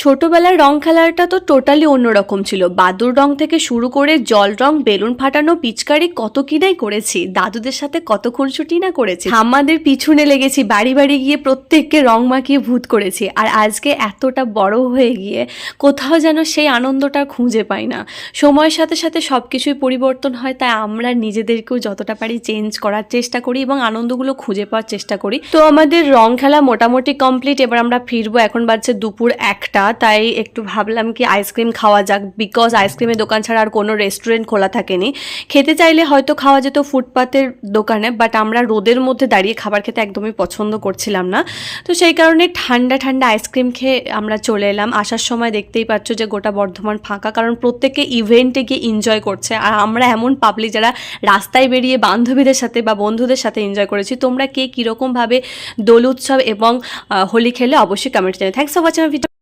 ছোটবেলার রং খেলাটা তো টোটালি অন্যরকম ছিল। বাদুর রং থেকে শুরু করে জল রং, বেলুন ফাটানো, পিচকারি কত কি নাই করেছি। দাদুদের সাথে কত খুনসুটি না করেছি। ঠাম্মাদের পিছনে লেগেছি, বাড়ি বাড়ি গিয়ে প্রত্যেককে রং মাখিয়ে ভূত করেছি। আর আজকে এতটা বড় হয়ে গিয়ে কোথাও যেন সেই আনন্দটা খুঁজে পাই না। সময়ের সাথে সাথে সব কিছুই পরিবর্তন হয়, তাই আমরা নিজেদেরকেও যতটা পারি চেঞ্জ করার চেষ্টা করি এবং আনন্দগুলো খুঁজে পাওয়ার চেষ্টা করি। তো আমাদের রং খেলা মোটামুটি কমপ্লিট। এবার আমরা ফিরবো। এখন বাজছে দুপুর 1টা, তাই একটু ভাবলাম কি আইসক্রিম খাওয়া যাক, বিকজ আইসক্রিমের দোকান ছাড়া আর কোনো রেস্টুরেন্ট খোলা থাকেনি। খেতে চাইলে হয়তো খাওয়া যেত ফুটপাতের দোকানে, বাট আমরা রোদের মধ্যে দাঁড়িয়ে খাবার খেতে একদমই পছন্দ করছিলাম না। তো সেই কারণে ঠান্ডা ঠান্ডা আইসক্রিম খেয়ে আমরা চলে এলাম। আসার সময় দেখতেই পাচ্ছ যে গোটা বর্ধমান ফাঁকা, কারণ প্রত্যেকে ইভেন্টে গিয়ে এনজয় করছে। আর আমরা এমন পাবলিক যারা রাস্তায় বেরিয়ে বান্ধবীদের সাথে বা বন্ধুদের সাথে এনজয় করেছি। তোমরা কে কীরকমভাবে দোল উৎসব এবং হোলি খেলে অবশ্যই কমেন্ট জানাবে। Thanks for watching my video.